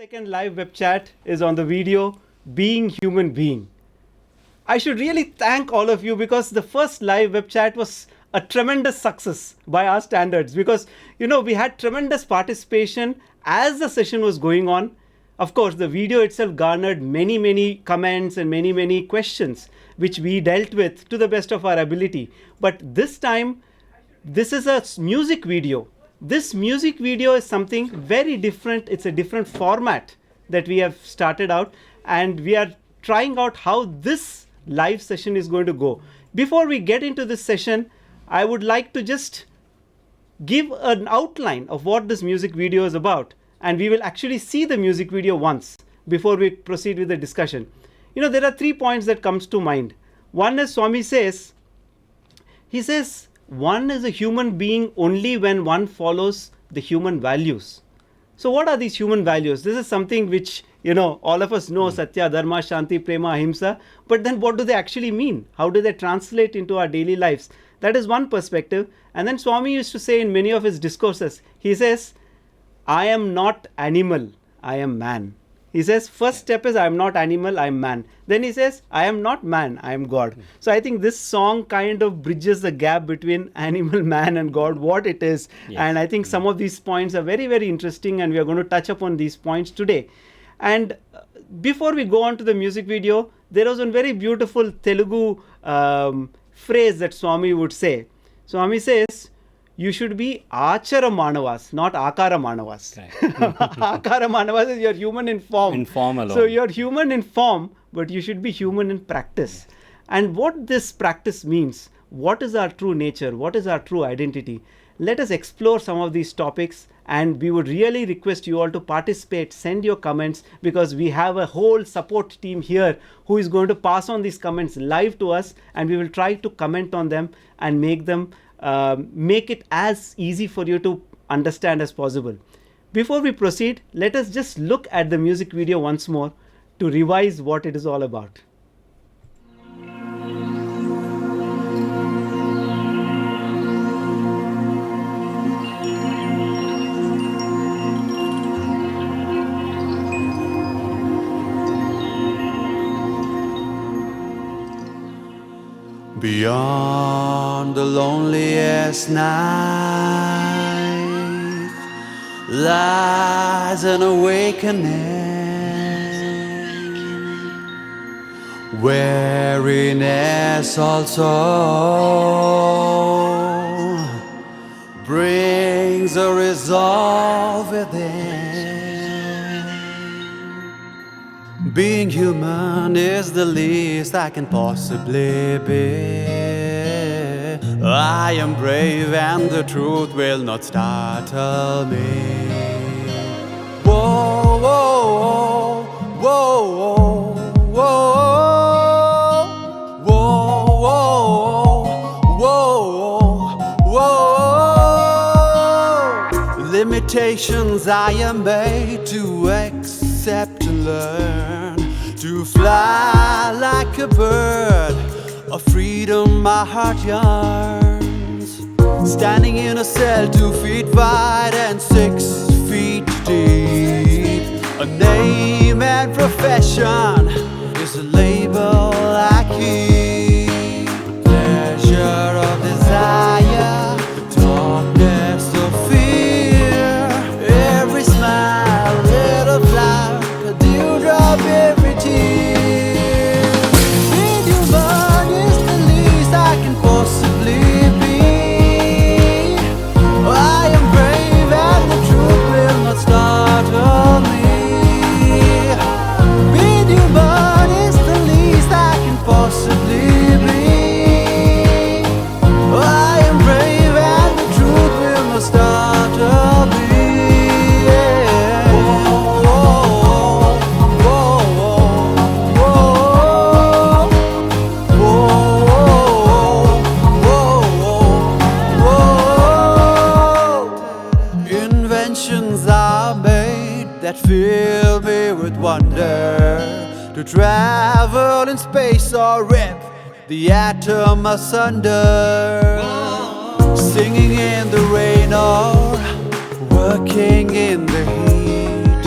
Second live web chat is on the video Being Human Being. I should really thank all of you because the first live web chat was a tremendous success by our standards because we had tremendous participation as the session was going on. Of course, the video itself garnered many comments and many questions which we dealt with to the best of our ability. But this time, this is a music video. This music video is something very different. It's a different format that we have started out, and we are trying out how this live session is going to go. Before we get into this session, I would like to just give an outline of what this music video is about, and we will actually see the music video once before we proceed with the discussion. There are 3 points that comes to mind. One is Swami says, one is a human being only when one follows the human values. So what are these human values? This is something which, all of us know, Sathya, Dharma, Shanti, Prema, Ahimsa. But then what do they actually mean? How do they translate into our daily lives? That is one perspective. And then Swami used to say in many of his discourses, he says, I am not animal, I am man. He says, first step is I am not animal, I am man. Then he says, I am not man, I am God. So I think this song kind of bridges the gap between animal, man and God, what it is. Yes. And I think some of these points are very interesting, and we are going to touch upon these points today. And before we go on to the music video, there was one very beautiful Telugu phrase that Swami would say. Swami says, you should be Achara Manavas, not Akara Manavas. Right. Akara Manavas is you're human in form. In form alone. So you're human in form, but you should be human in practice. Yes. And what this practice means, what is our true nature, what is our true identity? Let us explore some of these topics, and we would really request you all to participate, send your comments, because we have a whole support team here who is going to pass on these comments live to us, and we will try to comment on them and make it as easy for you to understand as possible. Before we proceed, let us just look at the music video once more to revise what it is all about. Beyond the loneliest night lies an awakening, weariness also brings a resolve within. Being human is the least I can possibly be. I am brave and the truth will not startle me. Whoa, whoa, whoa, whoa, whoa, whoa, whoa, whoa. Limitations I am made to accept and learn to fly like a bird, a freedom my heart yearns. Standing in a cell 2 feet wide and 6 feet deep. A name and profession is a label I keep. Pleasure of desire, the darkness of fear. Every smile, little flower, a dewdrop, every tear. Being human is the least I can possibly be. I am brave and the truth will not startle me. Being human is the least I can possibly be. I am brave and the truth will not startle me. That fill me with wonder, to travel in space or rip the atom asunder. Singing in the rain or working in the heat,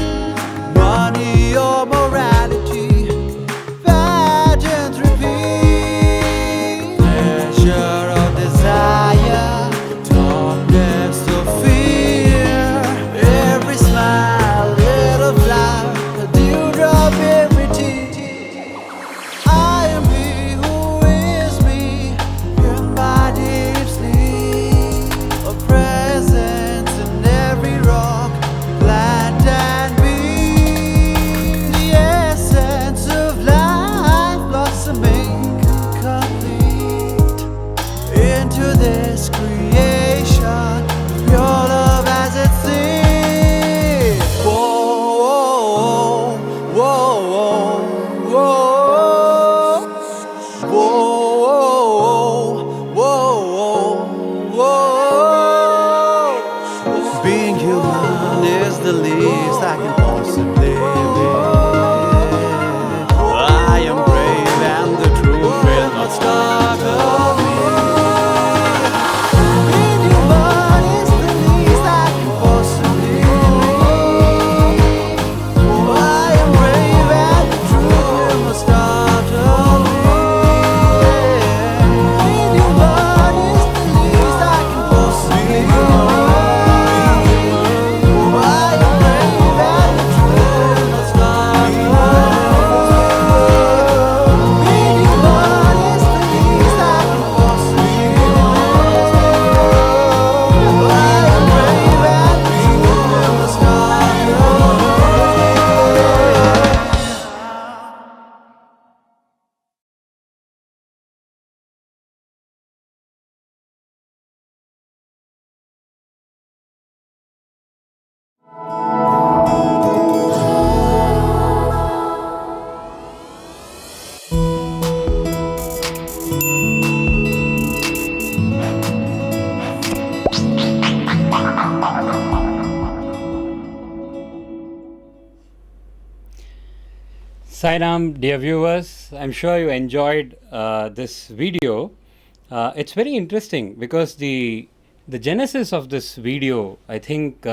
Sairam, dear viewers, I'm sure you enjoyed this video. It's very interesting because the genesis of this video, I think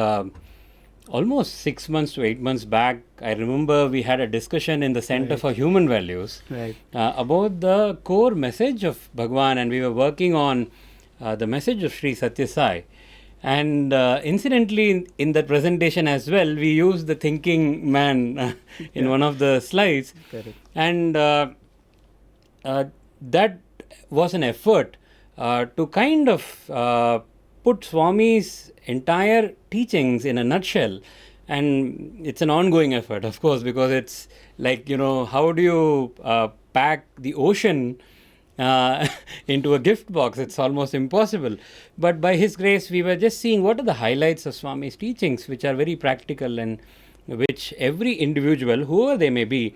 almost 6 months to 8 months back, I remember we had a discussion in the Center for Human Values Right. about the core message of Bhagwan, and we were working on the message of Sri Sathya Sai. And incidentally, in that presentation as well, we used the thinking man in one of the slides. Correct. And that was an effort to kind of put Swami's entire teachings in a nutshell. And it's an ongoing effort, of course, because it's like, how do you pack the ocean into a gift box? It's almost impossible. But by his grace, we were just seeing what are the highlights of Swami's teachings, which are very practical and which every individual, whoever they may be,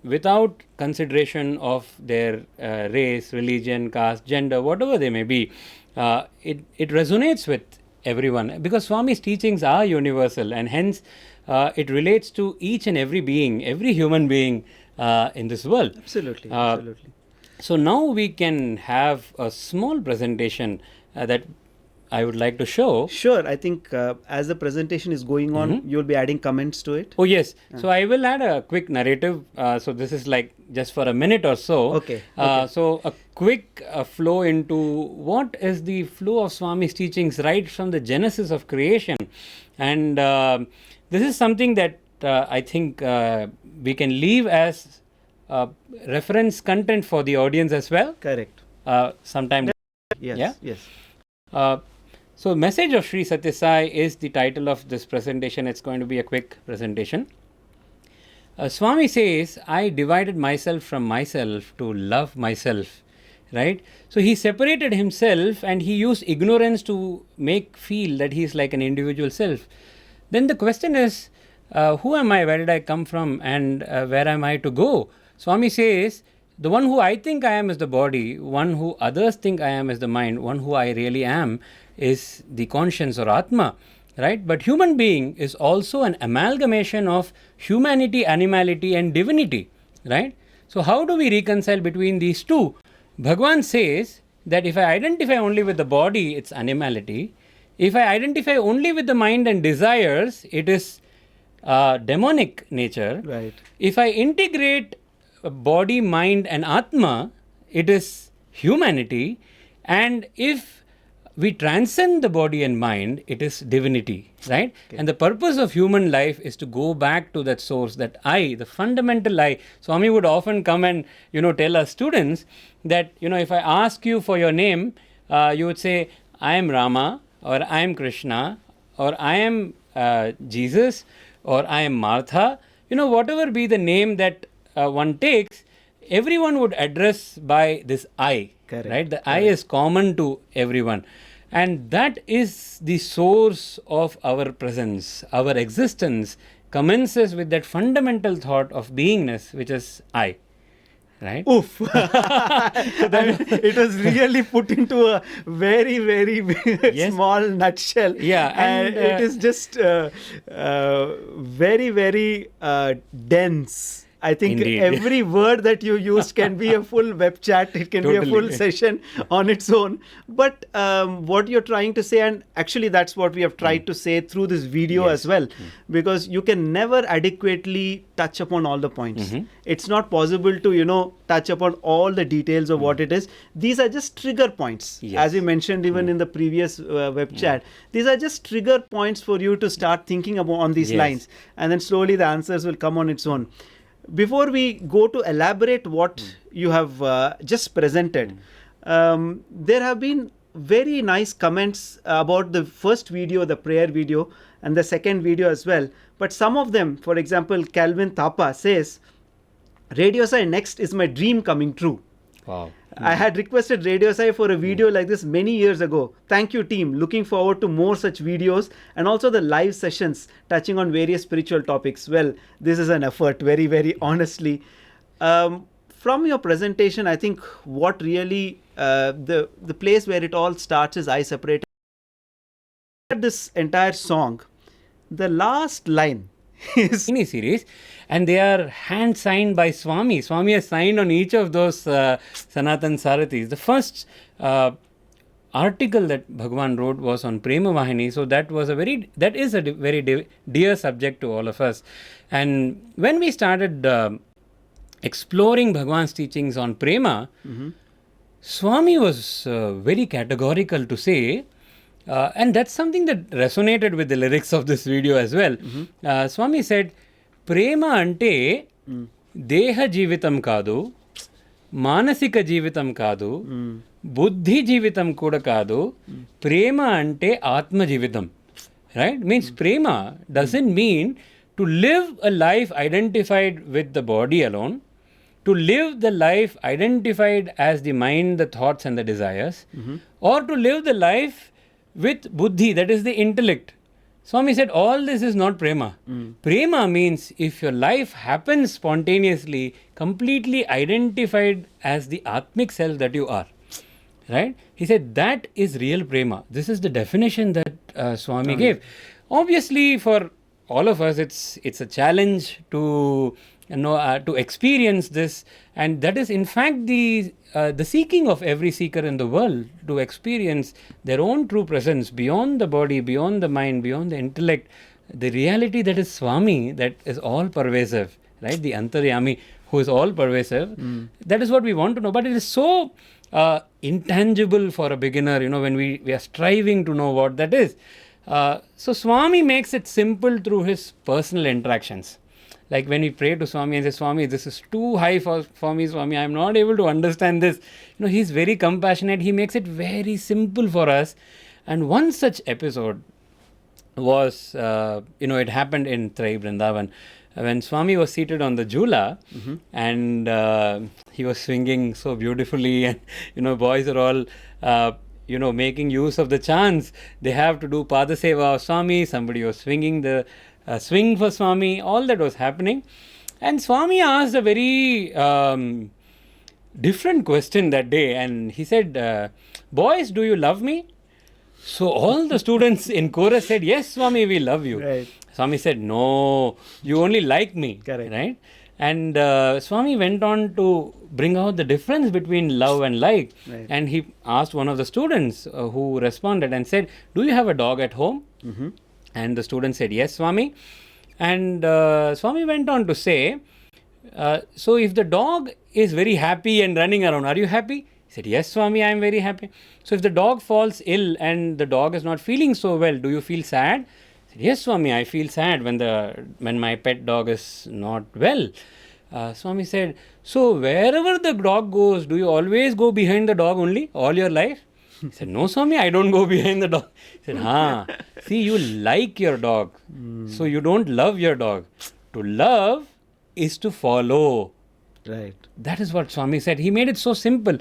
without consideration of their race, religion, caste, gender, whatever they may be, it resonates with everyone, because Swami's teachings are universal, and hence it relates to each and every being, every human being in this world. Absolutely. Absolutely. So now we can have a small presentation that I would like to show. Sure. I think as the presentation is going on, you'll be adding comments to it. Oh yes. So I will add a quick narrative. So this is like just for a minute or so. Okay. So a quick flow into what is the flow of Swami's teachings right from the genesis of creation. And this is something that I think we can leave as reference content for the audience as well. Correct. Sometime. Yes. Yeah? Yes. So, Message of Sri Sathya Sai is the title of this presentation. It's going to be a quick presentation. Swami says, I divided myself from myself to love myself. Right? So, he separated himself and he used ignorance to make feel that he is like an individual self. Then the question is, who am I? Where did I come from? And where am I to go? Swami says, the one who I think I am is the body, one who others think I am is the mind, one who I really am is the conscience or Atma, right? But human being is also an amalgamation of humanity, animality and divinity, right? So how do we reconcile between these two? Bhagwan says that if I identify only with the body, it's animality. If I identify only with the mind and desires, it is demonic nature. Right. If I integrate body, mind and Atma, it is humanity. And if we transcend the body and mind, it is divinity, right? Okay. And the purpose of human life is to go back to that source, that I, the fundamental I. Swami would often come and, tell us students that, if I ask you for your name, you would say, I am Rama, or I am Krishna, or I am Jesus, or I am Martha. Whatever be the name that one takes, everyone would address by this I. Correct. Right? The I is common to everyone. And that is the source of our presence. Our existence commences with that fundamental thought of beingness, which is I. Right? Oof. It was really put into a very, very Yes. small nutshell. Yeah, And it is just very, very dense. I think Indeed. every word that you use can be a full web chat. It can be a full Totally. session on its own. But what you're trying to say, and actually that's what we have tried to say through this video Yes. as well, because you can never adequately touch upon all the points. It's not possible to, touch upon all the details of what it is. These are just trigger points. Yes. As we mentioned even in the previous web chat. These are just trigger points for you to start thinking about on these Yes. lines. And then slowly the answers will come on its own. Before we go to elaborate what you have just presented, there have been very nice comments about the first video, the prayer video, and the second video as well. But some of them, for example, Calvin Thapa says, Radio Sai next is my dream coming true. Wow. I had requested Radio Sai for a video like this many years ago. Thank you, team. Looking forward to more such videos and also the live sessions touching on various spiritual topics. Well, this is an effort, very, very honestly. From your presentation, I think what really the place where it all starts is I separated. This entire song, the last line mini series, and they are hand signed by Swami. Swami has signed on each of those Sanatan Sarathis. The first article that Bhagwan wrote was on Prema Vahini, so that is a very dear subject to all of us. And when we started exploring Bhagwan's teachings on Prema, Swami was very categorical to say, and that's something that resonated with the lyrics of this video as well. Swami said, Prema ante deha jeevitam kadu, manasika jeevitam kadu, buddhi jeevitam kuda kadu, prema ante atma jeevitam. Right? Means prema doesn't mean to live a life identified with the body alone, to live the life identified as the mind, the thoughts and the desires, or to live the life with buddhi, that is the intellect. Swami said all this is not prema. Prema means if your life happens spontaneously, completely identified as the atmic self that you are. Right? He said that is real prema. This is the definition that Swami gave. Obviously, for all of us, it's a challenge to to experience this, and that is in fact the seeking of every seeker in the world, to experience their own true presence beyond the body, beyond the mind, beyond the intellect, the reality that is Swami, that is all pervasive, right? The Antaryami who is all pervasive. That is what we want to know, but it is so intangible for a beginner, when we are striving to know what that is. So Swami makes it simple through his personal interactions. Like when we pray to Swami and say, Swami, this is too high for me, Swami, I am not able to understand this. He's very compassionate. He makes it very simple for us. And one such episode was, it happened in Trai Vrindavan. When Swami was seated on the Jula and he was swinging so beautifully, and, boys are all, making use of the chance. They have to do Padaseva of Swami. Somebody was swinging the swing for Swami. All that was happening. And Swami asked a very different question that day. And he said, boys, do you love me? So all the students in chorus said, yes, Swami, we love you. Right. Swami said, no, you only like me. Correct. Right? And Swami went on to bring out the difference between love and like. Right. And he asked one of the students who responded and said, do you have a dog at home? And the student said, yes, Swami. And Swami went on to say, so if the dog is very happy and running around, are you happy? He said, yes, Swami, I am very happy. So if the dog falls ill and the dog is not feeling so well, do you feel sad? He said, yes, Swami, I feel sad when my pet dog is not well. Swami said, so wherever the dog goes, do you always go behind the dog only, all your life? He said, no, Swami, I don't go behind the dog. He said, see, you like your dog, so you don't love your dog. To love is to follow. Right. That is what Swami said. He made it so simple.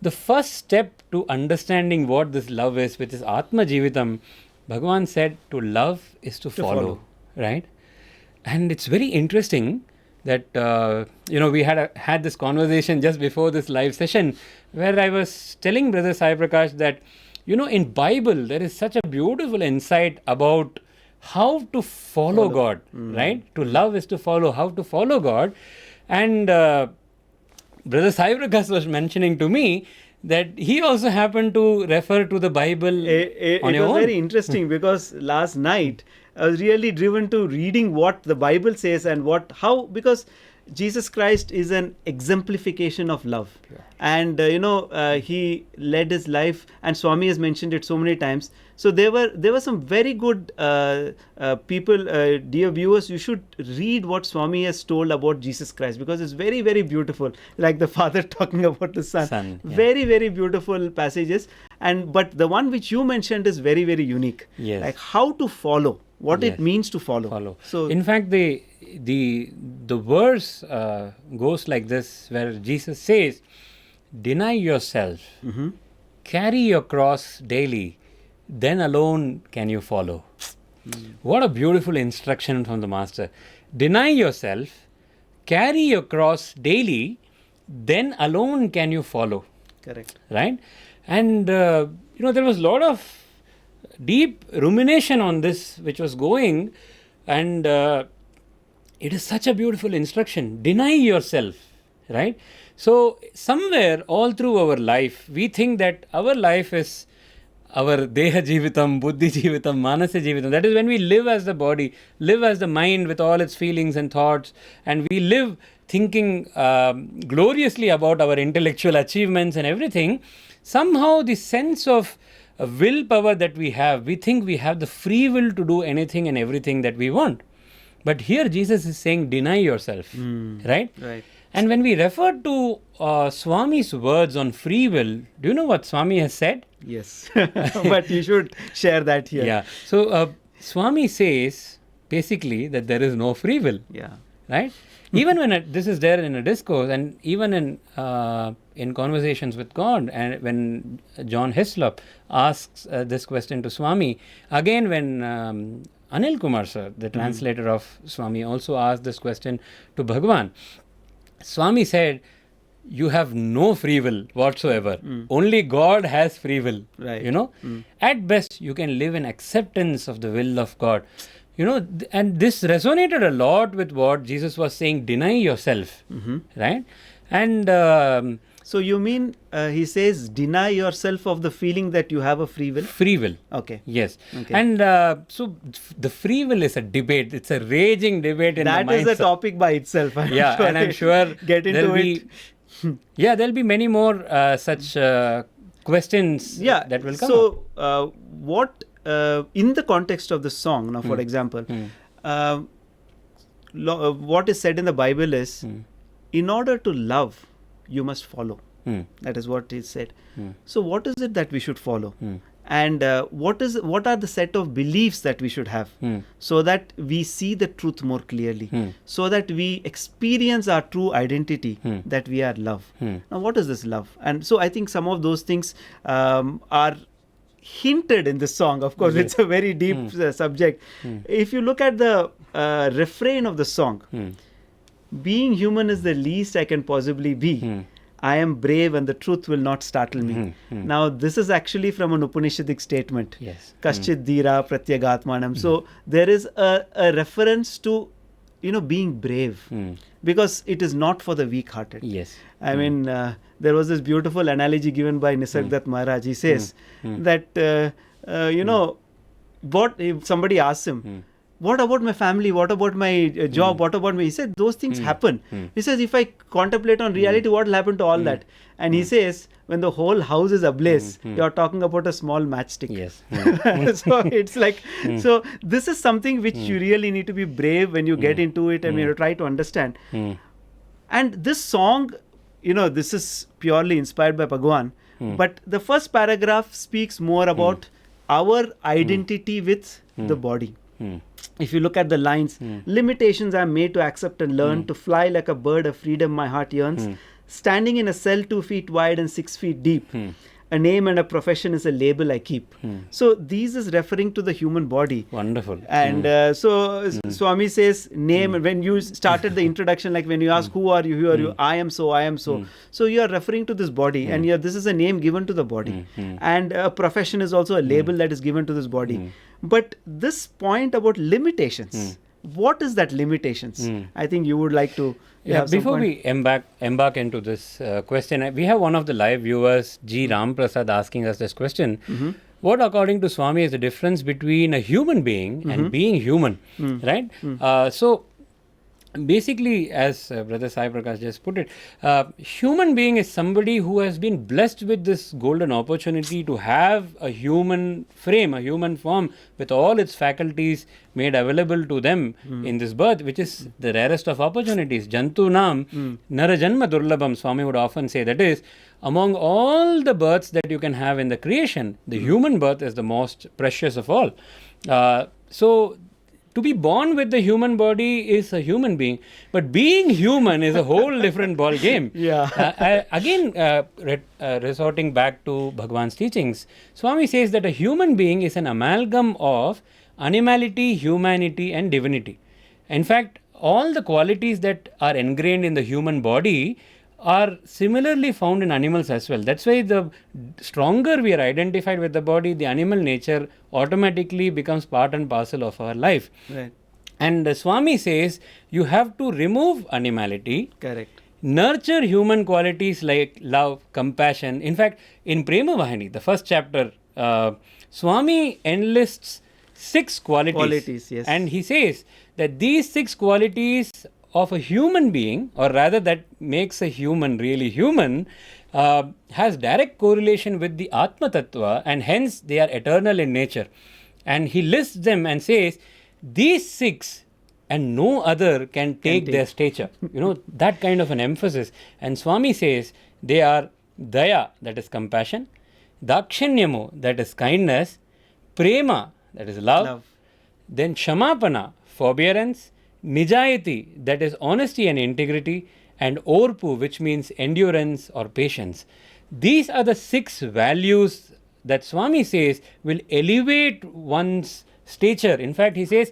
The first step to understanding what this love is, which is Atma Jeevitam, Bhagavan said to love is to follow. Right? And it's very interesting that, we had this conversation just before this live session where I was telling Brother Sai Prakash that, in Bible, there is such a beautiful insight about how to follow God, right? To love is to follow, how to follow God. And Brother Sai Prakash was mentioning to me that he also happened to refer to the Bible It was very interesting because last night I was really driven to reading what the Bible says and because Jesus Christ is an exemplification of love. Yeah. And he led his life, and Swami has mentioned it so many times. So there were some very good people, dear viewers, you should read what Swami has told about Jesus Christ, because it's very, very beautiful, like the father talking about the son. Yeah. Very, very beautiful passages. But the one which you mentioned is very, very unique. Yes. Like how to follow, what it means to follow. So in fact, the verse goes like this, where Jesus says, deny yourself, carry your cross daily, then alone can you follow. What a beautiful instruction from the Master. Deny yourself, carry your cross daily, then alone can you follow. correct. Right? And there was a lot of deep rumination on this which was going, and it is such a beautiful instruction. Deny yourself, right? So, somewhere all through our life, we think that our life is our Deha Jivitam, Buddhi Jivitam, Manasa Jivitam. That is when we live as the body, live as the mind with all its feelings and thoughts, and we live thinking gloriously about our intellectual achievements and everything. Somehow, the sense of willpower that we have, we think we have the free will to do anything and everything that we want. But here Jesus is saying, deny yourself, right? Right. And when we refer to Swami's words on free will, do you know what Swami has said? Yes. But you should share that here. Yeah. So Swami says basically that there is no free will, Yeah. right? Even when this is there in a discourse, and even in Conversations with God, and when John Hislop asks this question to Swami, again when Anil Kumar sir, the translator of Swami, also asked this question to Bhagwan, Swami said, you have no free will whatsoever. Only God has free will. Right. You know, at best you can live in acceptance of the will of God. You know, and this resonated a lot with what Jesus was saying, deny yourself, right? And So you mean he says deny yourself of the feeling that you have a free will? free will. Okay. Yes. Okay. And so the free will is a debate. It's a raging debate in That the is a minds of- topic by itself. Yeah, and I'm sure get into there'll it. Yeah, there'll be many more such questions Yeah. that will come up. So what in the context of the song, now for example, what is said in the Bible is, in order to love, you must follow. That is what is said. So what is it that we should follow? And what are the set of beliefs that we should have, so that we see the truth more clearly, so that we experience our true identity, that we are love. Now what is this love? And so I think some of those things are hinted in the song. Of course, it's a very deep subject. If you look at the refrain of the song, being human is the least I can possibly be. I am brave and the truth will not startle me. Now, this is actually from an Upanishadic statement. Yes. Kaschit dhira pratyagatmanam. So, there is a reference to, being brave. Because it is not for the weak-hearted. Yes. I mean, there was this beautiful analogy given by Nisargadatta Maharaj. He says that, what if somebody asks him, what about my family? What about my job? What about me? He said, those things happen. He says, if I contemplate on reality, what will happen to all that? And he says, when the whole house is ablaze, you're talking about a small matchstick. Yes. So it's like, so this is something which you really need to be brave when you get into it and you try to understand. And this song, this is purely inspired by Bhagwan. But the first paragraph speaks more about our identity with the body. If you look at the lines, limitations I am made to accept and learn, to fly like a bird, a freedom my heart yearns, standing in a cell 2 feet wide and 6 feet deep. A name and a profession is a label I keep. So these is referring to the human body. Wonderful. And so Swami says name. When you started the introduction, like when you ask who are you, I am so, I am so. So you are referring to this body, and this is a name given to the body. And a profession is also a label that is given to this body. But this point about limitations, what is that limitations? I think you would like to. Before we embark into this question, we have one of the live viewers, G. Ram Prasad, asking us this question. What, according to Swami, is the difference between a human being and being human? Right? So, basically, as Brother Sai Prakash just put it, human being is somebody who has been blessed with this golden opportunity to have a human frame, a human form with all its faculties made available to them in this birth, which is the rarest of opportunities. Jantu nam narajanma durlabham, Swami would often say. That is, among all the births that you can have in the creation, the human birth is the most precious of all. So, to be born with the human body is a human being, but being human is a whole different ball game. Resorting back to Bhagwan's teachings, Swami says that a human being is an amalgam of animality, humanity, and divinity. In fact, all the qualities that are ingrained in the human body are similarly found in animals as well. That's why the stronger we are identified with the body, the animal nature automatically becomes part and parcel of our life. Right. And Swami says you have to remove animality, Correct. nurture human qualities like love, compassion. In fact, in Prema Vahini, the first chapter, Swami enlists 6 qualities. Qualities, yes. And he says that these 6 qualities of a human being, or rather that makes a human really human, has direct correlation with the Atma Tattva, and hence they are eternal in nature. And he lists them and says, these 6 and no other can take their stature. That kind of an emphasis. And Swami says they are Daya, that is compassion, Dakshanyamo, that is kindness, Prema, that is love. Then Shamapana, forbearance, Nijayati, that is honesty and integrity, and Orpu, which means endurance or patience. These are the 6 values that Swami says will elevate one's stature. In fact, he says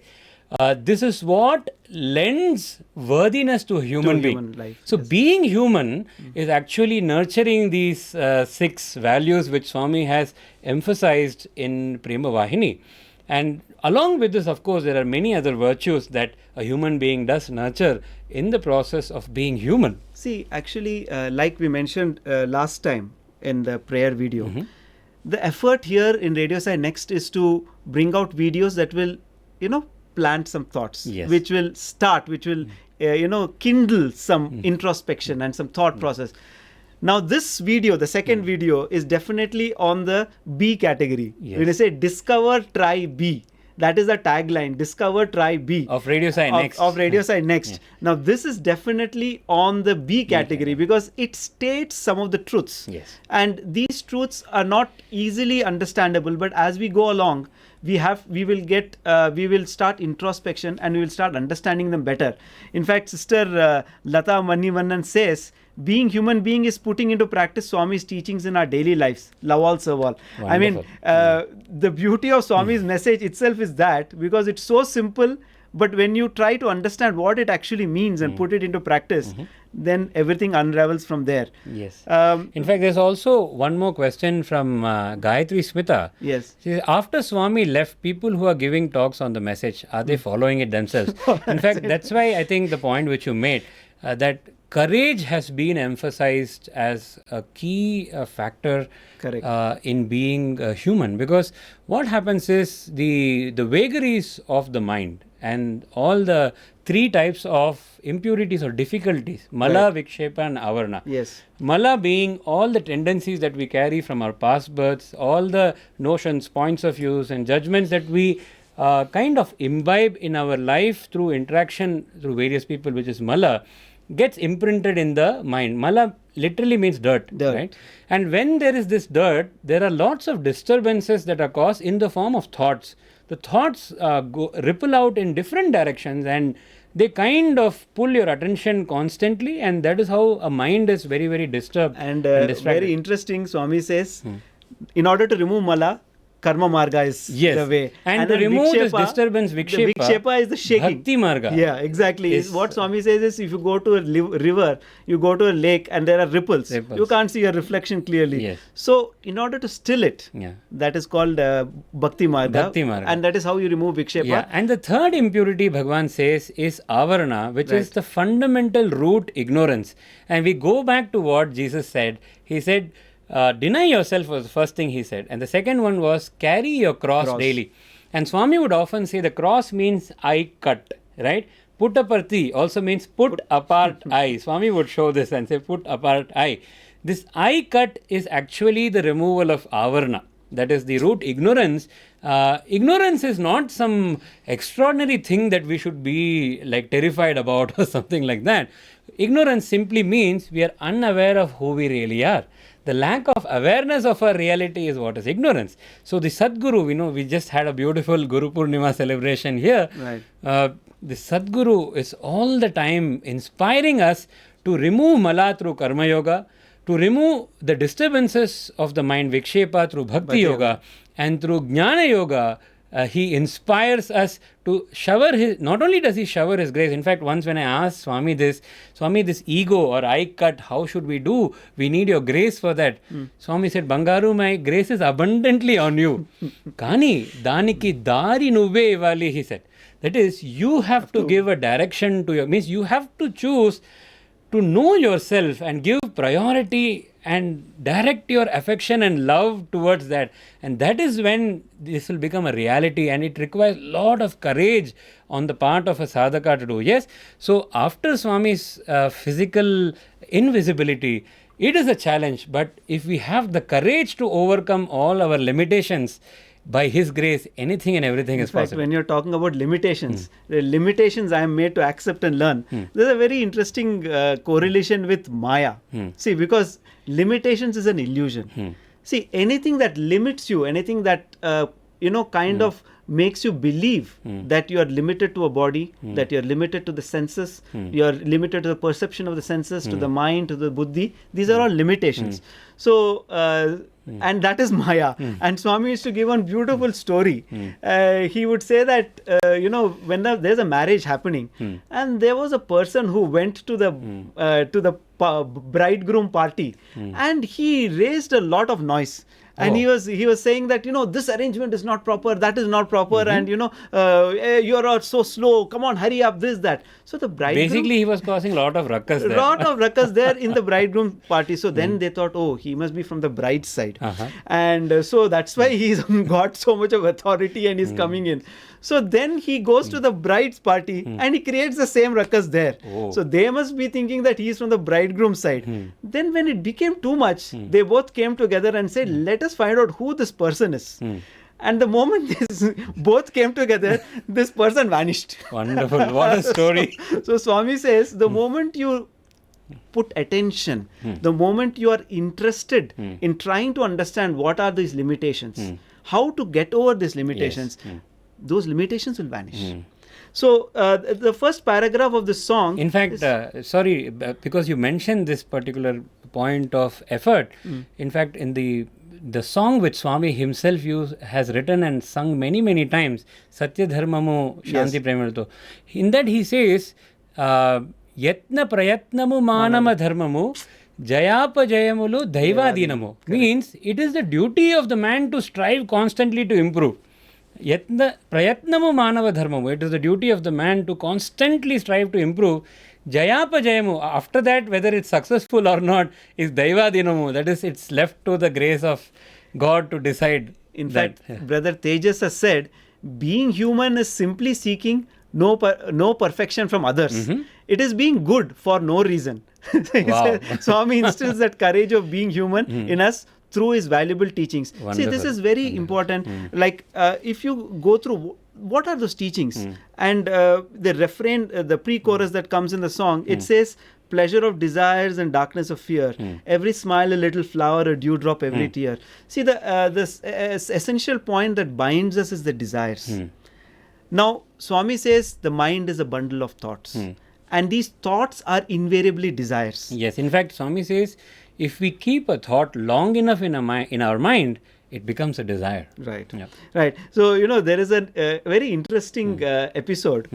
this is what lends worthiness to a human being. Life, so being human is actually nurturing these 6 values which Swami has emphasized in Prema Vahini. And along with this, of course, there are many other virtues that a human being does nurture in the process of being human. See, actually, like we mentioned last time in the prayer video, the effort here in Radio Sai Next is to bring out videos that will, plant some thoughts, which will kindle some introspection and some thought process. Now, this video, the second video, is definitely on the B category. When you say discover, try, be. That is the tagline, discover, try, be. Of Radio Sai Next. Of Radio Sai Next. Now, this is definitely on the B category because it states some of the truths. And these truths are not easily understandable, but as we go along, we will start introspection and we will start understanding them better. In fact, Sister Lata Manivannan says, being human being is putting into practice Swami's teachings in our daily lives. Love all, serve all. Wonderful. I mean, the beauty of Swami's message itself is that because it's so simple, but when you try to understand what it actually means and put it into practice, then everything unravels from there. Yes. In fact, there's also one more question from Gayatri Smita. Yes. She says, after Swami left, people who are giving talks on the message, are they following it themselves? In fact, that's why I think the point which you made, that courage has been emphasized as a key factor in being human, because what happens is the vagaries of the mind and all the 3 types of impurities or difficulties, Mala, Vikshepa and Avarna. Mala being all the tendencies that we carry from our past births, all the notions, points of views and judgments that we kind of imbibe in our life through interaction through various people, which is Mala, gets imprinted in the mind. Mala literally means dirt, right? And when there is this dirt, there are lots of disturbances that are caused in the form of thoughts. The thoughts ripple out in different directions and they kind of pull your attention constantly, and that is how a mind is very, very disturbed and distracted. Very interesting, Swami says, in order to remove Mala, Karma Marga is the way. And to remove this disturbance, Vikshepa, the Vikshepa is the shaking. Bhakti Marga. Yeah, exactly. What Swami says is, if you go to a river, you go to a lake and there are ripples. You can't see your reflection clearly. So, in order to still it, that is called Bhakti Marga. And that is how you remove Vikshepa. And the third impurity, Bhagavan says, is Avarna, which is the fundamental root ignorance. And we go back to what Jesus said. He said, deny yourself was the first thing he said, and the second one was carry your cross daily. And Swami would often say the cross means I cut, right? Puttaparthi also means put apart I. Swami would show this and say put apart I. This I cut is actually the removal of avarna, that is the root ignorance. Ignorance is not some extraordinary thing that we should be like terrified about or something like that. Ignorance simply means we are unaware of who we really are. The lack of awareness of our reality is what is ignorance. So the Sadguru, we just had a beautiful Guru Purnima celebration here. The Sadguru is all the time inspiring us to remove Mala through Karma Yoga, to remove the disturbances of the mind Vikshepa through Bhakti Yoga, and through Jnana Yoga, he inspires us to shower his, not only does he shower his grace, in fact, once when I asked Swami, this ego or I cut, how should we do? We need your grace for that. Swami said, Bangaru, my grace is abundantly on you. Kani, daniki dari nuvve ivali, he said. That is, you have to give a direction to your, means you have to choose to know yourself and give priority and direct your affection and love towards that. And that is when this will become a reality, and it requires a lot of courage on the part of a sadhaka to do. Yes, so after Swami's physical invisibility, it is a challenge, but if we have the courage to overcome all our limitations, by His grace, anything and everything is possible. When you're talking about limitations, the limitations I am made to accept and learn, there's a very interesting correlation with Maya. See, because limitations is an illusion. See, anything that limits you, anything that, kind of makes you believe that you are limited to a body, that you are limited to the senses, you are limited to the perception of the senses, to the mind, to the buddhi, these are all limitations. So, and that is Maya. And Swami used to give one beautiful story. He would say that, when there's a marriage happening, and there was a person who went to the bridegroom party, and he raised a lot of noise. And he was saying that, this arrangement is not proper, that is not proper, and you are all so slow, come on, hurry up, this, that. So the bridegroom... Basically, he was causing a lot of ruckus there. Lot of ruckus there in the bridegroom party. So then they thought, he must be from the bride's side. And so that's why he's got so much of authority and he's coming in. So then he goes to the bride's party and he creates the same ruckus there. So they must be thinking that he is from the bridegroom side. Then when it became too much, they both came together and said, let us find out who this person is. And the moment both came together, this person vanished. Wonderful. What a story. So Swami says, the moment you put attention, the moment you are interested in trying to understand what are these limitations, how to get over these limitations, those limitations will vanish. So the first paragraph of the song... In fact, because you mentioned this particular point of effort, in fact, in the song which Swami himself has written and sung many, many times, Sathya Dharmamu Shanti Premato, in that he says, Yatna Prayatnamu Manama Dharmamu Jayapa Jayamulu Daivadinamu. Means it is the duty of the man to strive constantly to improve. Yatna Prayatnamu Manava Dharmamu. It is the duty of the man to constantly strive to improve. Jayapa Jayamu. After that, whether it's successful or not, is Daivadinamu. That is, it's left to the grace of God to decide. In fact, Brother Tejas has said, being human is simply seeking no perfection from others. It is being good for no reason. Wow. Swami instills that courage of being human in us through his valuable teachings. Wonderful. See, this is very important. Like, if you go through, what are those teachings? And the refrain, the pre-chorus that comes in the song, it says, pleasure of desires and darkness of fear. Every smile a little flower, a dewdrop every tear. See, this essential point that binds us is the desires. Now, Swami says the mind is a bundle of thoughts. And these thoughts are invariably desires. Yes, in fact, Swami says, if we keep a thought long enough in our mind, it becomes a desire. Right. Yeah. Right. So, there is a very interesting episode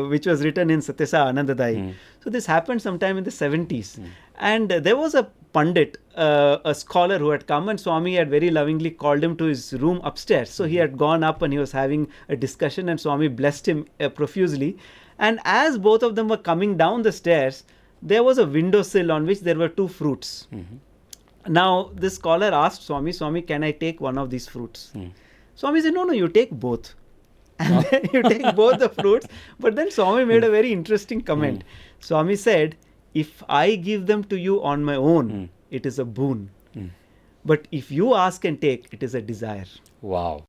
which was written in Sathya Sai Anandadai. So, this happened sometime in the 70s. And there was a Pandit, a scholar who had come, and Swami had very lovingly called him to his room upstairs. So, he had gone up and he was having a discussion, and Swami blessed him profusely. And as both of them were coming down the stairs, there was a windowsill on which there were two fruits. Now, this scholar asked Swami, can I take one of these fruits? Swami said, no, you take both. And then you take both the fruits. But then Swami made a very interesting comment. Swami said, if I give them to you on my own, it is a boon. But if you ask and take, it is a desire. Wow.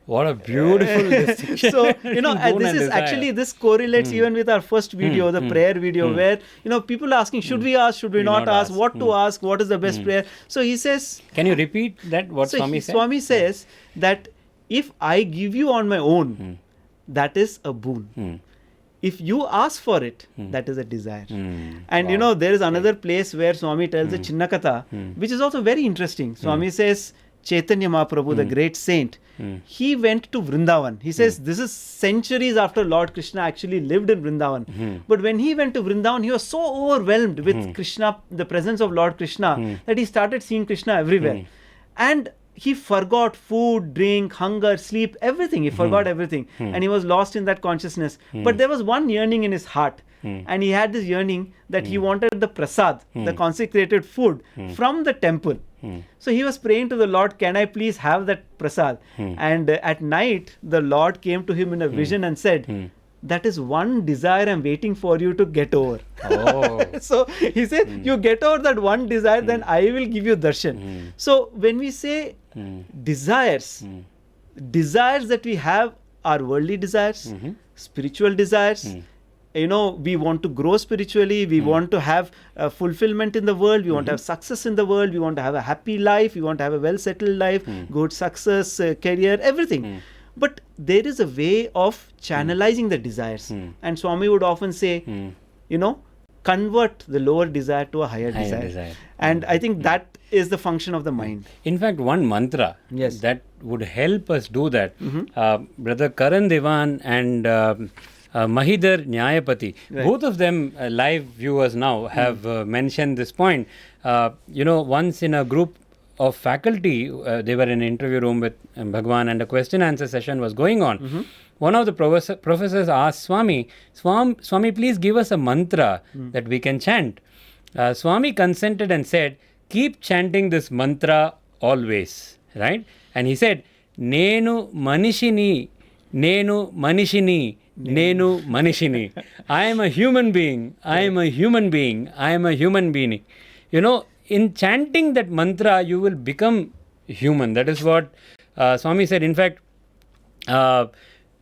What a beautiful distinction. So, this correlates even with our first video, the prayer video, where, people are asking, should we ask, should we not ask, what to ask, what is the best prayer? So, he says... Can you repeat that, what Swami said? Swami says that if I give you on my own, that is a boon. If you ask for it, that is a desire. And, there is another place where Swami tells a Chinnakatha, which is also very interesting. Swami says, Chaitanya Mahaprabhu, the great saint, he went to Vrindavan. He says this is centuries after Lord Krishna actually lived in Vrindavan. But when he went to Vrindavan, he was so overwhelmed with Krishna, the presence of Lord Krishna, that he started seeing Krishna everywhere. And he forgot food, drink, hunger, sleep, everything. He forgot everything. And he was lost in that consciousness. But there was one yearning in his heart. And he had this yearning that he wanted the prasad, the consecrated food from the temple. So he was praying to the Lord, can I please have that prasad? And at night, the Lord came to him in a vision and said, that is one desire I'm waiting for you to get over. Oh. So he said, you get over that one desire, then I will give you darshan. So when we say desires, desires that we have are worldly desires, spiritual desires. You know, we want to grow spiritually, we want to have fulfillment in the world, we want to have success in the world, we want to have a happy life, we want to have a well-settled life, good success, career, everything. But there is a way of channelizing the desires. And Swami would often say, you know, convert the lower desire to a higher desire. And I think that is the function of the mind. In fact, one mantra that would help us do that, Brother Karan Devan and Mahidhar Nyayapati, both of them live viewers now have mentioned this point. You know, once in a group of faculty, they were in an interview room with Bhagwan and a question answer session was going on. One of the professors asked Swami, please give us a mantra that we can chant. Swami consented and said, keep chanting this mantra always, right? And he said, Nenu Manishini, Nenu Manishini, Nenu Manishini. I am a human being. I am a human being. I am a human being. You know, in chanting that mantra, you will become human. That is what Swami said. In fact, Brother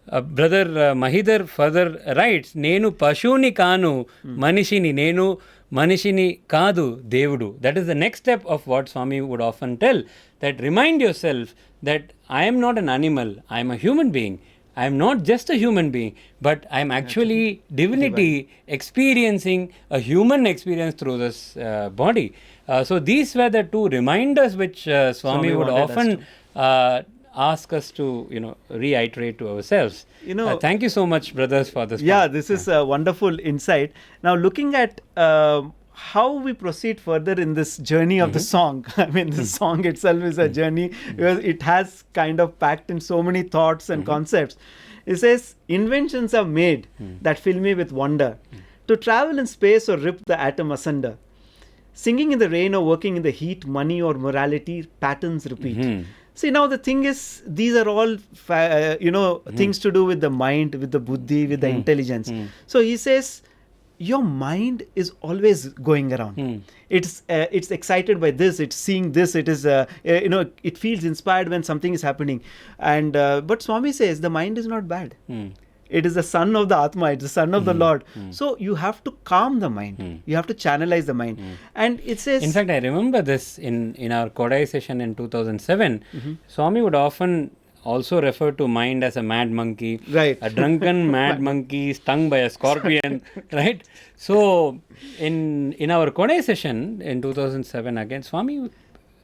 Mahidhar further writes, Nenu Pashuni Kanu Manishini, Nenu Manishini Kadu Devudu. That is the next step of what Swami would often tell. That remind yourself that I am not an animal. I am a human being. I am not just a human being, but I am actually divinity experiencing a human experience through this body. So these were the two reminders which Swami would often ask us to, you know, reiterate to ourselves. You know, thank you so much, brothers, for this. Yeah, this is a wonderful insight. Now, looking at how we proceed further in this journey of the song. I mean, the song itself is a journey because it has kind of packed in so many thoughts and concepts. It says, inventions are made that fill me with wonder, to travel in space or rip the atom asunder. Singing in the rain or working in the heat, money or morality, patterns repeat. See, now the thing is, these are all, things to do with the mind, with the buddhi, with the intelligence. So he says, your mind is always going around. It's excited by this, it's seeing this, it is, it feels inspired when something is happening. And but Swami says, the mind is not bad. It is the son of the Atma, it's the son of the Lord. So you have to calm the mind. You have to channelize the mind. And it says... In fact, I remember this in our Kodai session in 2007. Swami would often also refer to mind as a mad monkey, a drunken mad monkey stung by a scorpion, right? So in our Kodai session in 2007, again, Swami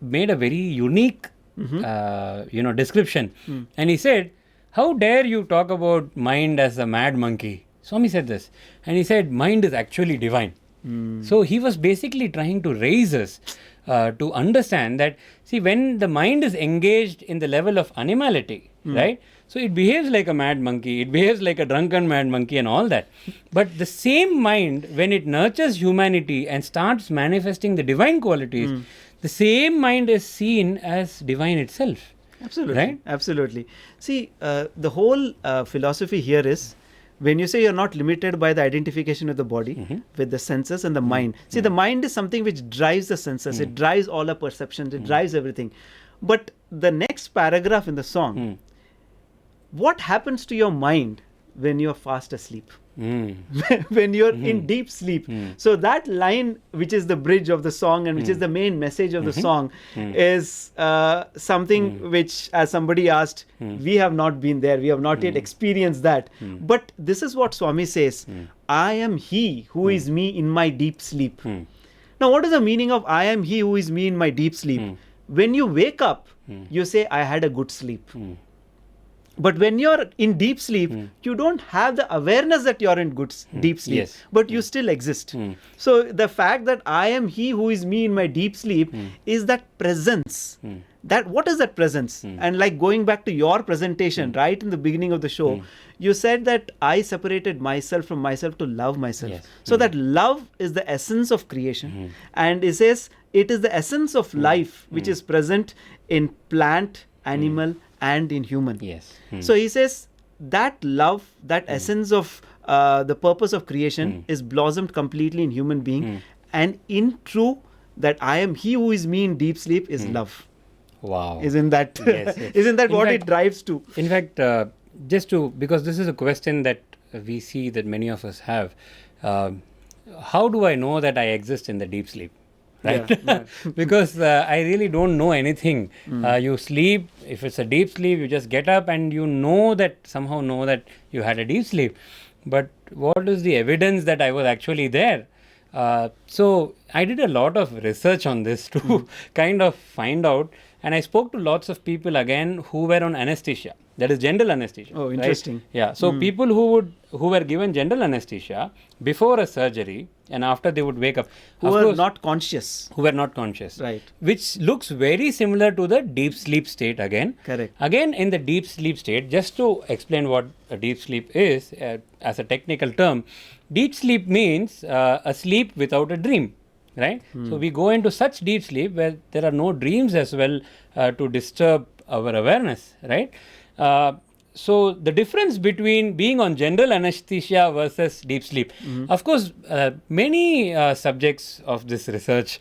made a very unique description. And he said, how dare you talk about mind as a mad monkey? Swami said this. And he said, mind is actually divine. So he was basically trying to raise us to understand that, see, when the mind is engaged in the level of animality, right? So it behaves like a mad monkey, it behaves like a drunken mad monkey and all that. But the same mind, when it nurtures humanity and starts manifesting the divine qualities, the same mind is seen as divine itself. Absolutely. Right? Absolutely. See, the whole philosophy here is, when you say you're not limited by the identification of the body with the senses and the mind. See, the mind is something which drives the senses. It drives all our perceptions. It drives everything. But the next paragraph in the song, what happens to your mind when you're fast asleep? When you're in deep sleep. So that line, which is the bridge of the song and which is the main message of the song, is something which, as somebody asked, we have not been there, we have not yet experienced that. But this is what Swami says, I am he who is me in my deep sleep. Now, what is the meaning of I am he who is me in my deep sleep? when you wake up, you say, I had a good sleep. But when you're in deep sleep, you don't have the awareness that you're in deep sleep, Yes. but you still exist. So the fact that I am he who is me in my deep sleep is that presence. That what is that presence? And like going back to your presentation right in the beginning of the show, you said that I separated myself from myself to love myself. Yes. So that love is the essence of creation, and it says it is the essence of life which is present in plant, animal, and in human. Yes. So he says that love, that essence of the purpose of creation is blossomed completely in human being, and in true that I am he who is me in deep sleep is love. Wow. Isn't that Yes, yes. isn't that In what fact- it drives to? In fact, because this is a question that we see that many of us have, how do I know that I exist in the deep sleep? Right? Yeah. Because I really don't know anything. You sleep, if it's a deep sleep, you just get up and you somehow know that you had a deep sleep. But what is the evidence that I was actually there? So I did a lot of research on this to kind of find out, and I spoke to lots of people again who were on anesthesia, that is general anesthesia. Oh, right? interesting. Yeah, so people who were given general anesthesia before a surgery and after they would wake up, Who of are course, not conscious. who were not conscious, Right. which looks very similar to the deep sleep state again. Correct. Again, in the deep sleep state, just to explain what a deep sleep is as a technical term, deep sleep means a sleep without a dream, right? So we go into such deep sleep where there are no dreams as well to disturb our awareness, right? So the difference between being on general anesthesia versus deep sleep, of course, many subjects of this research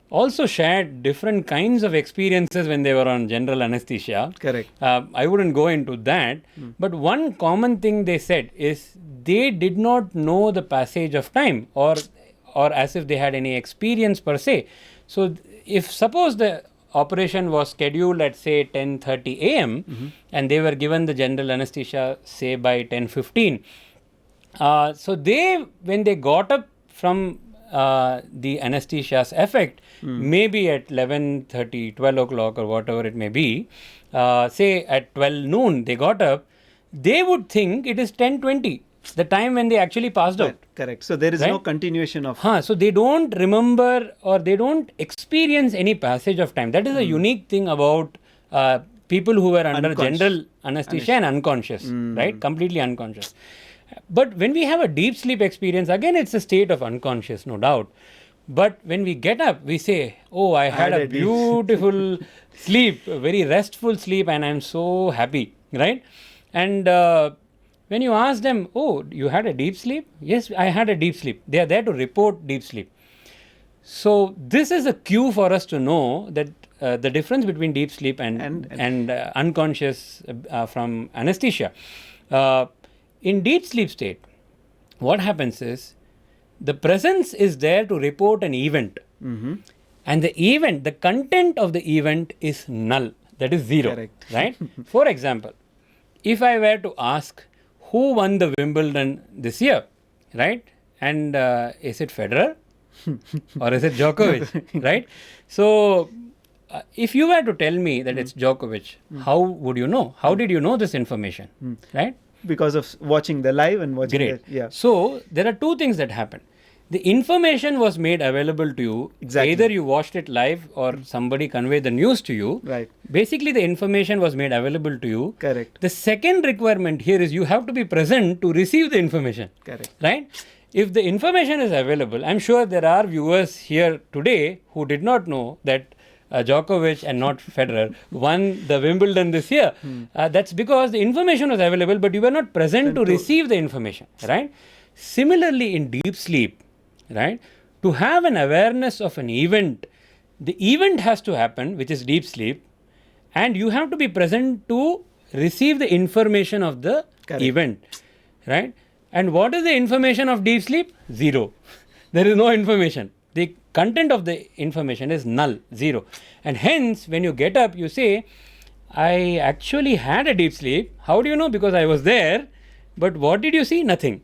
also shared different kinds of experiences when they were on general anesthesia. Correct. I wouldn't go into that, but one common thing they said is they did not know the passage of time, or as if they had any experience per se. So if suppose the operation was scheduled at say 10:30 a.m. and they were given the general anesthesia say by 10:15, so when they got up from the anesthesia's effect, maybe at 11:30, 12 o'clock or whatever it may be, say at 12 noon they got up, they would think it is 10:20, the time when they actually passed out. Correct. So there is no Right? continuation of. So they don't remember or they don't experience any passage of time. That is a unique thing about people who were under Unconscious. general anesthesia and unconscious, right? Completely unconscious. But when we have a deep sleep experience, again, it's a state of unconscious, no doubt. But when we get up, we say, oh, I had a deep beautiful sleep, a very restful sleep, and I'm so happy, right? And when you ask them, oh, you had a deep sleep? Yes, I had a deep sleep. They are there to report deep sleep. So this is a cue for us to know that the difference between deep sleep and unconscious from anesthesia. In deep sleep state, what happens is the presence is there to report an event. And the content of the event is null. That is zero. Correct. Right? For example, if I were to ask who won the Wimbledon this year, right? And is it Federer or is it Djokovic, right? So if you were to tell me that it's Djokovic, how would you know? How did you know this information, right? Because of watching the live and watching Great. the, yeah. So there are two things that happen. The information was made available to you. Exactly. Either you watched it live or somebody conveyed the news to you. Right. Basically, the information was made available to you. Correct. The second requirement here is you have to be present to receive the information. Correct. Right? If the information is available, I'm sure there are viewers here today who did not know that Djokovic and not Federer won the Wimbledon this year. That's because the information was available, but you were not present to receive the information, right? Similarly, in deep sleep, right, to have an awareness of an event, the event has to happen, which is deep sleep, and you have to be present to receive the information of the Correct. event, right? And what is the information of deep sleep? Zero. There is no information. The content of the information is null, zero. And hence, when you get up, you say, I actually had a deep sleep. How do you know? Because I was there. But what did you see? Nothing.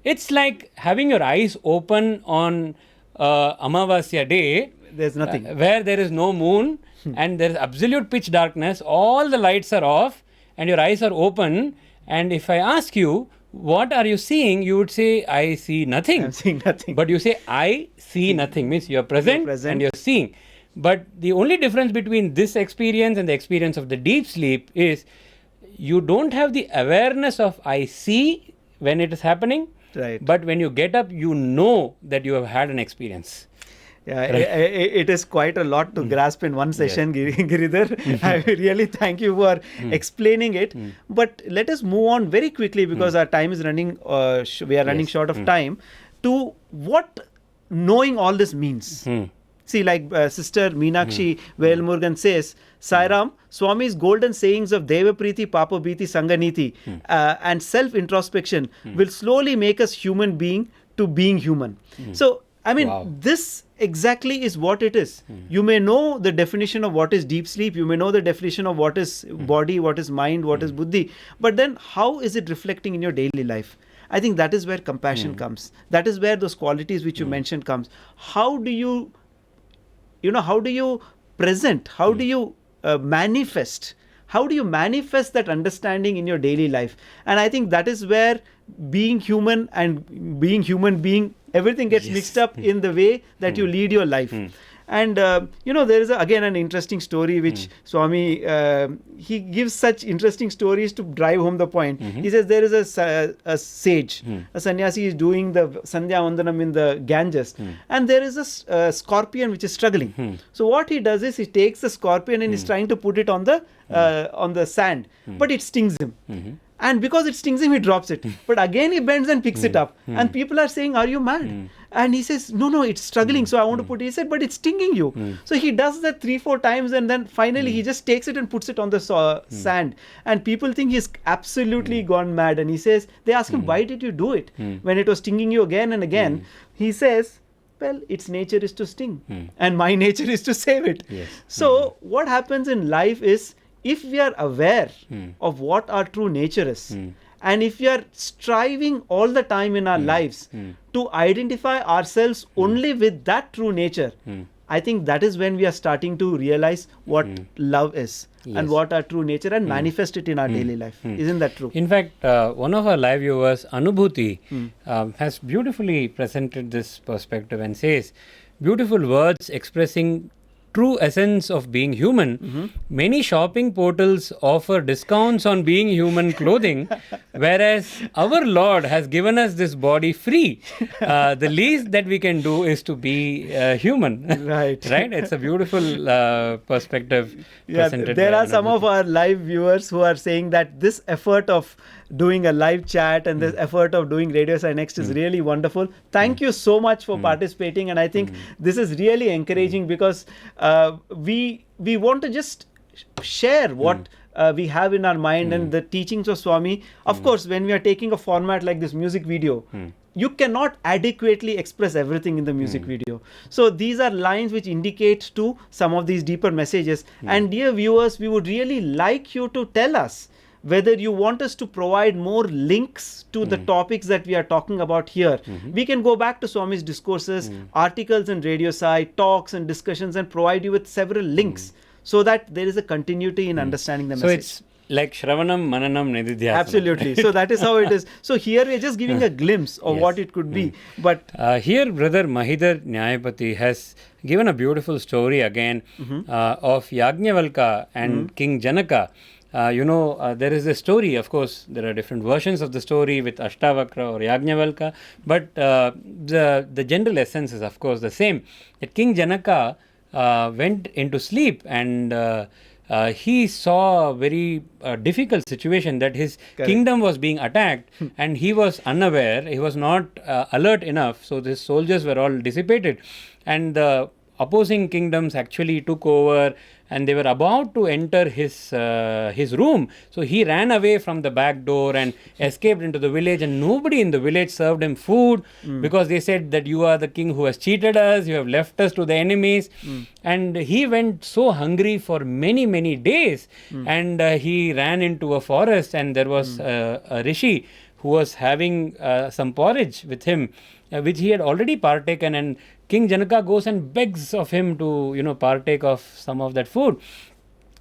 It's like having your eyes open on Amavasya day There's nothing. Where there is no moon and there is absolute pitch darkness, all the lights are off and your eyes are open, and if I ask you, what are you seeing? You would say, I see nothing. I'm seeing nothing. But you say, I see nothing, means you're present, and you're seeing. But the only difference between this experience and the experience of the deep sleep is you don't have the awareness of I see when it is happening. Right. But when you get up, you know that you have had an experience. Yeah, it is quite a lot to grasp in one session, Giridhar. I really thank you for explaining it. But let us move on very quickly because our time is running, we are running short of time, to what knowing all this means. See, like Sister Meenakshi Velmurugan says, Sairam, Swami's golden sayings of Devapriti, Papabhiti, Sanganiti and self-introspection will slowly make us human being to being human. So, I mean, this exactly is what it is. You may know the definition of what is deep sleep, you may know the definition of what is body, what is mind, what is buddhi, but then how is it reflecting in your daily life? I think that is where compassion comes. That is where those qualities which you mentioned comes. How do you how do you present, how do you manifest, how do you manifest that understanding in your daily life? And I think that is where being human and being human being, everything gets mixed up in the way that you lead your life. And there is again an interesting story which Swami, he gives such interesting stories to drive home the point. He says there is a sage, a sannyasi is doing the Sandhya Vandanam in the Ganges, and there is a scorpion which is struggling. So what he does is he takes the scorpion and is trying to put it on the sand, but it stings him. And because it stings him, he drops it. But again, he bends and picks it up. And people are saying, are you mad? And he says, no, it's struggling. So I want to put it. He said, but it's stinging you. So he does that 3-4 times. And then finally, he just takes it and puts it on the sand. And people think he's absolutely gone mad. And he says, they ask him, why did you do it? When it was stinging you again and again. He says, well, its nature is to sting. And my nature is to save it. So what happens in life is, if we are aware of what our true nature is, and if we are striving all the time in our lives to identify ourselves only with that true nature, I think that is when we are starting to realize what love is and what our true nature, and manifest it in our daily life. Isn't that true? In fact, one of our live viewers, Anubhuti, has beautifully presented this perspective and says, beautiful words expressing true essence of being human. Many shopping portals offer discounts on being human clothing, whereas our Lord has given us this body free. The least that we can do is to be human. Right. It's a beautiful perspective presented. There are some of our live viewers who are saying that this effort of doing a live chat and this effort of doing Radio Sai Next is really wonderful. Thank you so much for participating, and I think this is really encouraging because we want to just share what we have in our mind and the teachings of Swami. Of course, when we are taking a format like this music video, you cannot adequately express everything in the music video. So these are lines which indicate to some of these deeper messages. And dear viewers, we would really like you to tell us whether you want us to provide more links to the topics that we are talking about here. We can go back to Swami's discourses, articles in Radio Sai, talks and discussions, and provide you with several links so that there is a continuity in understanding the message. So it's like Shravanam, Mananam, Nididhyasana. Absolutely. So that is how it is. So here we are just giving a glimpse of what it could be. But here Brother Mahidhar Nyayapati has given a beautiful story again of Yajnavalkya and King Janaka. There is a story, of course, there are different versions of the story with Ashtavakra or Yajnavalkya, but the general essence is, of course, the same. That King Janaka went into sleep and he saw a very difficult situation, that his kingdom was being attacked and he was unaware, he was not alert enough, so the soldiers were all dissipated and the opposing kingdoms actually took over and they were about to enter his room. So he ran away from the back door and escaped into the village, and nobody in the village served him food because they said that you are the king who has cheated us, you have left us to the enemies. And he went so hungry for many, many days and he ran into a forest, and there was a rishi who was having some porridge with him, which he had already partaken, and King Janaka goes and begs of him to, partake of some of that food.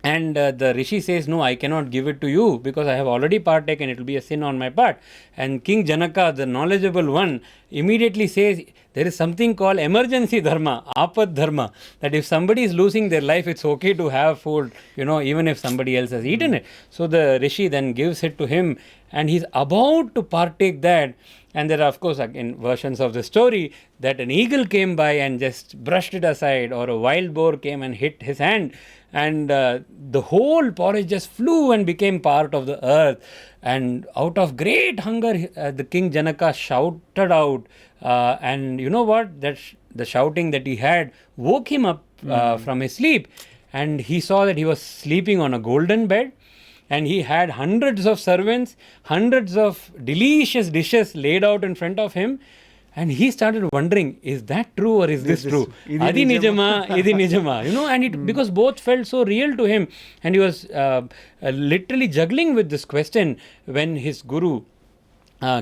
And the Rishi says, no, I cannot give it to you because I have already partaken. It will be a sin on my part. And King Janaka, the knowledgeable one, immediately says, there is something called emergency dharma, apad dharma, that if somebody is losing their life, it's okay to have food, even if somebody else has eaten it. So the Rishi then gives it to him, and he's about to partake that. And there are, of course, again, versions of the story that an eagle came by and just brushed it aside, or a wild boar came and hit his hand, and the whole porridge just flew and became part of the earth. And out of great hunger, the King Janaka shouted out, and you know what? The shouting that he had woke him up from his sleep, and he saw that he was sleeping on a golden bed. And he had hundreds of servants, hundreds of delicious dishes laid out in front of him. And he started wondering, is that true or is this true? Adi nijama, idi nijama. And because both felt so real to him. And he was literally juggling with this question when his guru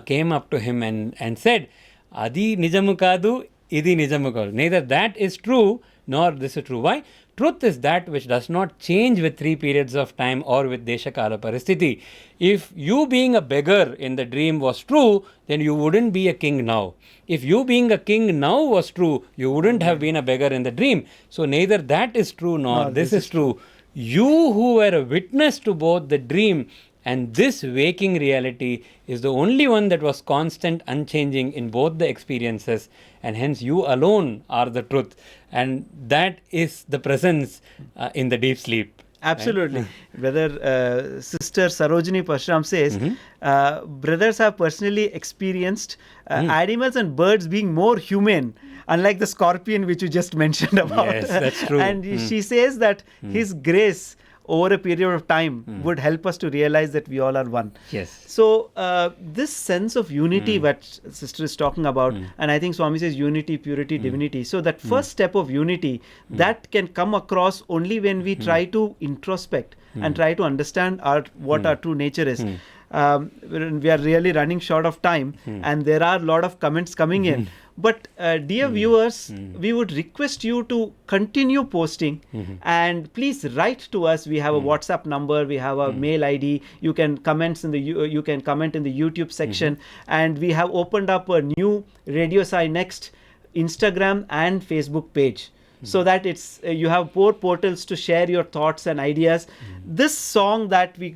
came up to him and said, Adi nijamu kadu, idi nijamu kadu. Neither that is true nor this is true. Why? Truth is that which does not change with 3 periods of time or with Desha Kala Paristiti. If you being a beggar in the dream was true, then you wouldn't be a king now. If you being a king now was true, you wouldn't have been a beggar in the dream. So neither that is true nor this is true. You who were a witness to both the dream and this waking reality is the only one that was constant, unchanging in both the experiences, and hence you alone are the truth. And that is the presence in the deep sleep. Absolutely. Right? Brother, Sister Sarojini Parshram says, brothers have personally experienced animals and birds being more humane, unlike the scorpion which you just mentioned about. Yes, that's true. And she says that His grace over a period of time would help us to realize that we all are one. Yes. So this sense of unity that Sister is talking about, and I think Swami says unity, purity, divinity. So that first step of unity, that can come across only when we try to introspect and try to understand what our true nature is. We are really running short of time, and there are a lot of comments coming in. But dear viewers, we would request you to continue posting and please write to us. We have a WhatsApp number, we have a mail ID. You can comment in the YouTube section, and we have opened up a new Radio Sai Next Instagram and Facebook page. So that it's you have 4 portals to share your thoughts and ideas. This song that we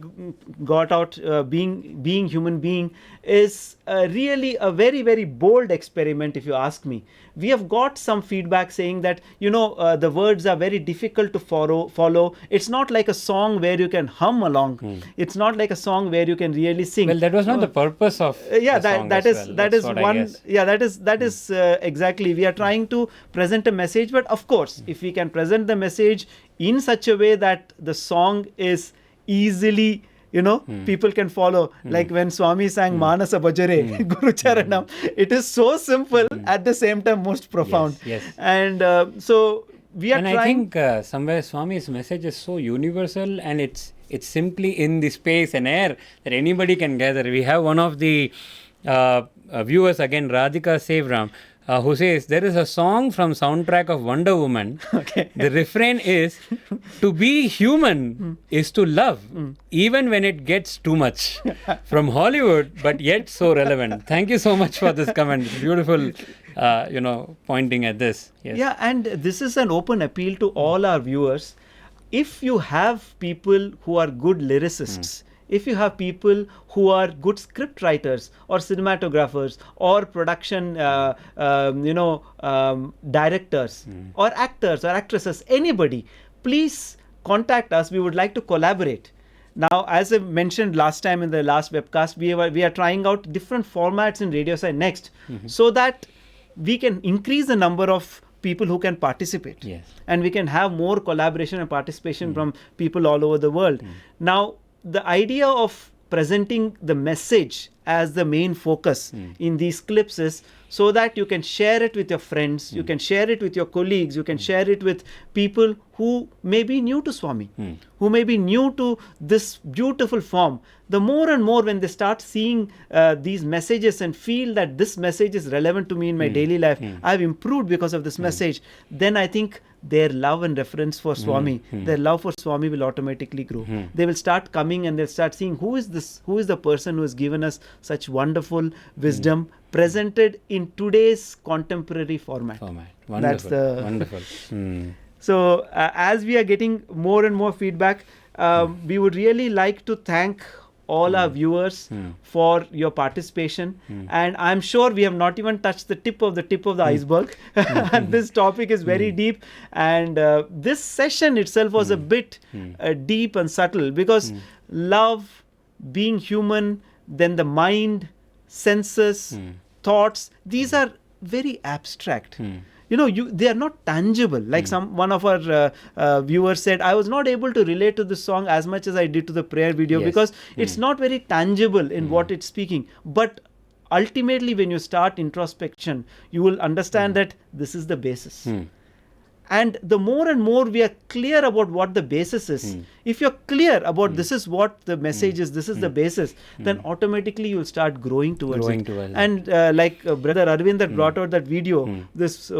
got out, being human being, is really a very, very bold experiment, if you ask me. We have got some feedback saying that the words are very difficult to follow. It's not like a song where you can hum along. It's not like a song where you can really sing. Well, that was not the purpose of the song that is exactly. We are trying to present a message, but of course, if we can present the message in such a way that the song is easily people can follow, like when Swami sang Manasa Bhajare, Guru Charanam. It is so simple, at the same time most profound. Yes. And so we are trying. I think somewhere Swami's message is so universal, and it's simply in the space and air that anybody can gather. We have one of the viewers again, Radhika Sevram, who says there is a song from soundtrack of Wonder Woman. Okay. The refrain is, to be human is to love, even when it gets too much. From Hollywood, but yet so relevant. Thank you so much for this comment. It's beautiful, pointing at this. Yes. Yeah, and this is an open appeal to all our viewers. If you have people who are good lyricists, if you have people who are good script writers or cinematographers or production directors or actors or actresses, anybody, please contact us. We would like to collaborate. Now, as I mentioned last time in the last webcast, we are trying out different formats in Radio Sai Next so that we can increase the number of people who can participate. Yes. And we can have more collaboration and participation from people all over the world. Now, the idea of presenting the message as the main focus in these clips is so that you can share it with your friends, you can share it with your colleagues, you can share it with people who may be new to Swami, who may be new to this beautiful form. The more and more when they start seeing these messages and feel that this message is relevant to me in my daily life, I've improved because of this message, then I think their love and reference for Swami, their love for Swami will automatically grow. They will start coming and they'll start seeing who is the person who has given us such wonderful wisdom presented in today's contemporary format. Wonderful. That's the Wonderful. So as we are getting more and more feedback, we would really like to thank all our viewers for your participation, and I'm sure we have not even touched the tip of the iceberg. This topic is very deep, and this session itself was a bit deep and subtle, because love, being human, then the mind, senses, thoughts, these are very abstract. They are not tangible. Like one of our viewers said, I was not able to relate to this song as much as I did to the prayer video, because it's not very tangible in what it's speaking. But ultimately, when you start introspection, you will understand that this is the basis. And the more and more we are clear about what the basis is, if you're clear about this is what the message is, this is the basis, then automatically you'll start growing towards it. And like Brother Arvind that brought out that video, this